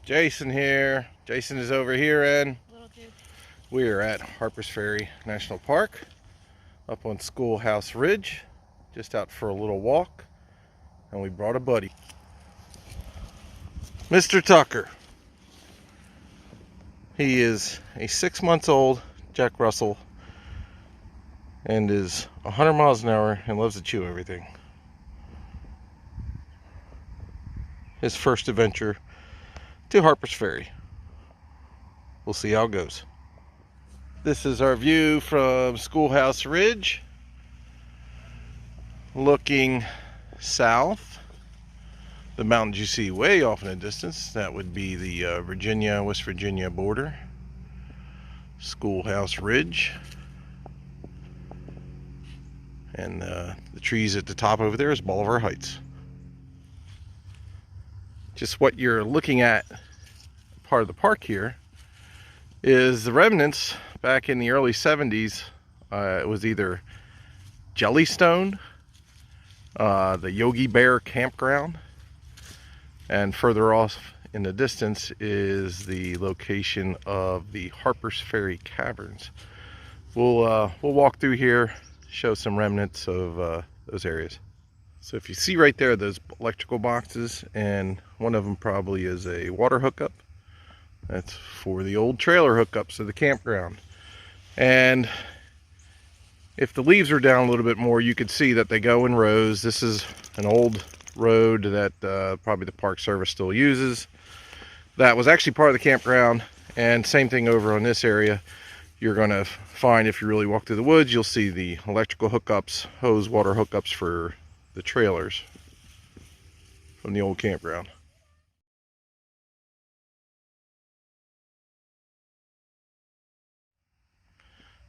Jason here. Jason is over here, and we are at Harpers Ferry National Park up on Schoolhouse Ridge, just out for a little walk, and we brought a buddy, Mr. Tucker. He is a 6 months old Jack Russell and is 100 miles an hour and loves to chew everything. His first adventure to Harpers Ferry. We'll see how it goes. This is our view from Schoolhouse Ridge, looking south. The mountains you see way off in the distance, that would be the West Virginia border. Schoolhouse Ridge. And the trees at the top over there is Bolivar Heights. Just what you're looking at, part of the park here, is the Remnants. Back in the early 70s, it was either Jellystone, the Yogi Bear Campground, and further off in the distance is the location of the Harpers Ferry Caverns. We'll walk through here, show some remnants of those areas. So if you see right there, those electrical boxes, and one of them probably is a water hookup. That's for the old trailer hookups of the campground. And if the leaves are down a little bit more, you could see that they go in rows. This is an old road that probably the Park Service still uses. That was actually part of the campground, and same thing over on this area. You're going to find, if you really walk through the woods, you'll see the electrical hookups, hose water hookups for the trailers from the old campground.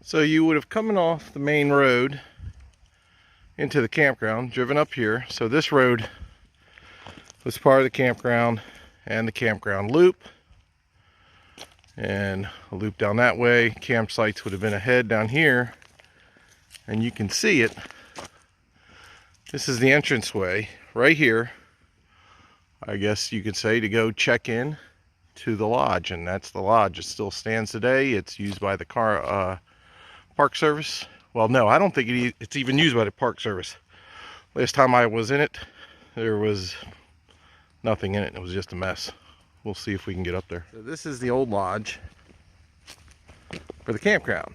So you would have coming off the main road into the campground, driven up here. So this road was part of the campground and the campground loop, and a loop down that way. Campsites would have been ahead down here, and you can see it. This is the entranceway right here, I guess you could say, to go check in to the lodge, and that's the lodge. It still stands today. It's used by the Park Service. Well, no, I don't think it's even used by the Park Service. Last time I was in it, there was nothing in it. It was just a mess. We'll see if we can get up there. So this is the old lodge for the campground.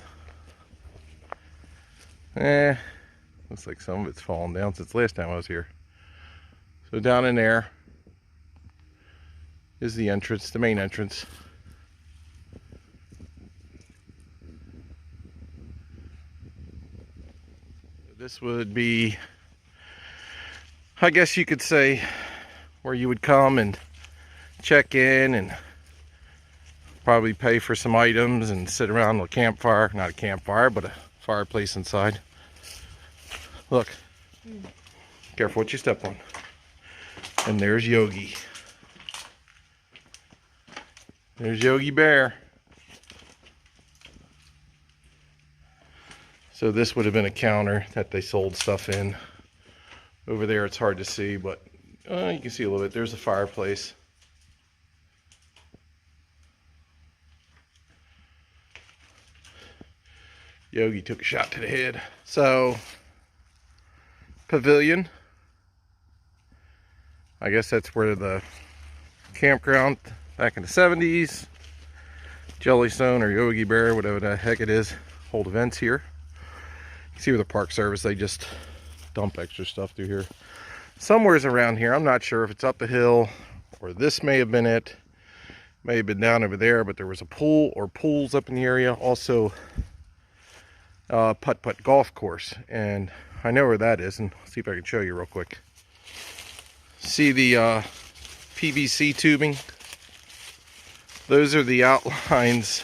Looks like some of it's fallen down since last time I was here. So down in there is the entrance, the main entrance. This would be, I guess you could say, where you would come and check in and probably pay for some items and sit around a campfire. Not a campfire, but a fireplace inside. Look, careful what you step on. And there's Yogi. There's Yogi Bear. So this would have been a counter that they sold stuff in. Over there it's hard to see, but you can see a little bit. There's a fireplace. Yogi took a shot to the head. So, pavilion. I guess that's where the campground back in the 70s, Jellystone or Yogi Bear, whatever the heck it is, hold events here. You see with the Park Service, they just dump extra stuff through here. Somewhere's around here, I'm not sure if it's up the hill or this may have been it. May have been down over there, but there was a pool or pools up in the area. Also, putt-putt golf course, and I know where that is, and see if I can show you real quick. See the PVC tubing? Those are the outlines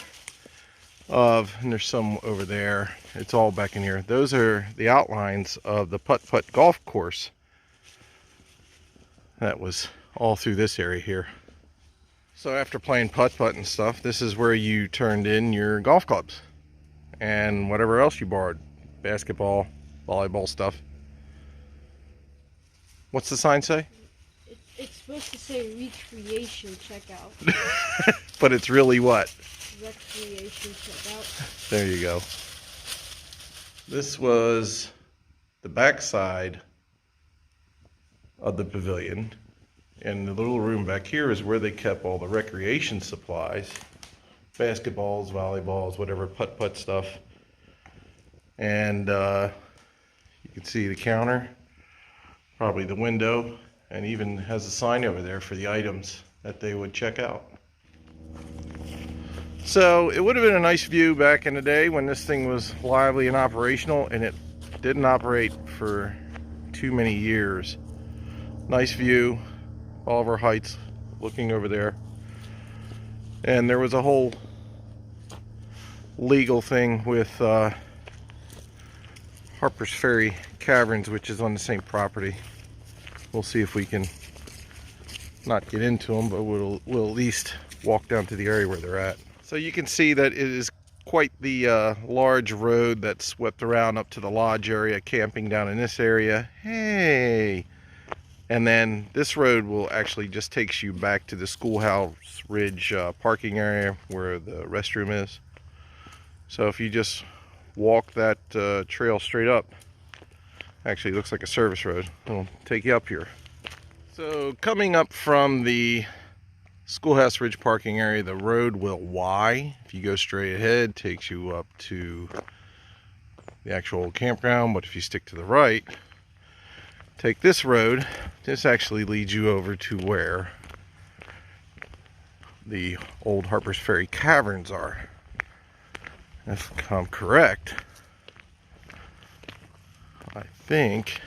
of, and there's some over there, it's all back in here. Those are the outlines of the putt-putt golf course that was all through this area here. So after playing putt-putt and stuff, this is where you turned in your golf clubs and whatever else you borrowed, basketball, volleyball stuff. What's the sign say? It's supposed to say recreation checkout. But it's really what? Recreation checkout. There you go. This was the backside of the pavilion. And the little room back here is where they kept all the recreation supplies. Basketballs, volleyballs, whatever, putt-putt stuff. And you can see the counter, probably the window, and even has a sign over there for the items that they would check out. So it would have been a nice view back in the day when this thing was lively and operational, and it didn't operate for too many years. Nice view, Oliver Heights, looking over there. And there was a whole legal thing with Harpers Ferry Caverns, which is on the same property. We'll see if we can not get into them, but we'll at least walk down to the area where they're at. So you can see that it is quite the large road that swept around up to the lodge area, camping down in this area. Hey! And then this road will actually just takes you back to the Schoolhouse Ridge parking area where the restroom is. So if you just walk that trail straight up, actually it looks like a service road, it'll take you up here. So coming up from the Schoolhouse Ridge parking area, the road will Y. If you go straight ahead, takes you up to the actual campground, but if you stick to the right, take this road, this actually leads you over to where the old Harpers Ferry Caverns are. If I'm correct, I think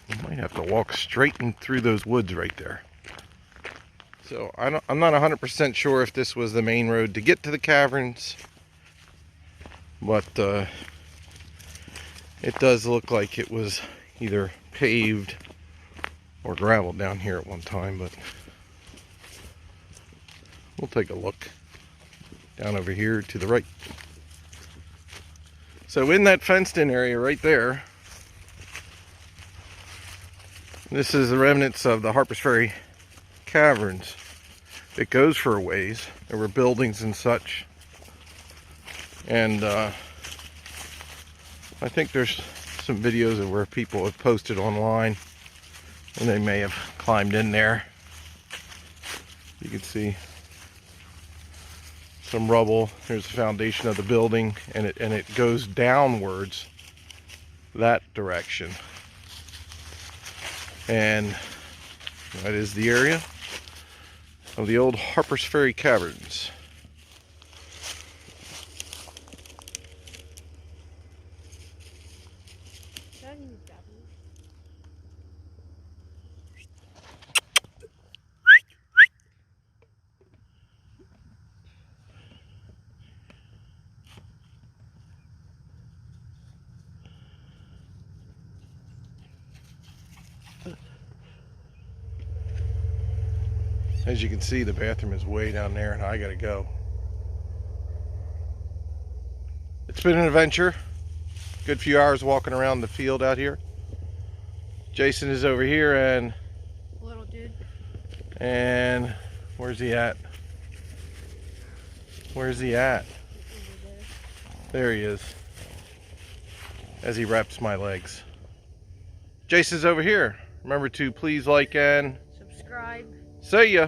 you might have to walk straight in through those woods right there. So I'm not 100% sure if this was the main road to get to the caverns, but it does look like it was either paved or gravel down here at one time, but we'll take a look down over here to the right. So in that fenced in area right there, this is the remnants of the Harpers Ferry Caverns. It goes for a ways. There were buildings and such. And I think there's some videos of where people have posted online, and they may have climbed in there. You can see some rubble. There's the foundation of the building, and it goes downwards that direction. And that is the area of the old Harpers Ferry Caverns. As you can see, the bathroom is way down there, and I gotta go. It's been an adventure. Good few hours walking around the field out here. Jason is over here, and Little dude. And where's he at? Where's he at? There he is. As he wraps my legs. Jason's over here. Remember to please like and Subscribe. see ya.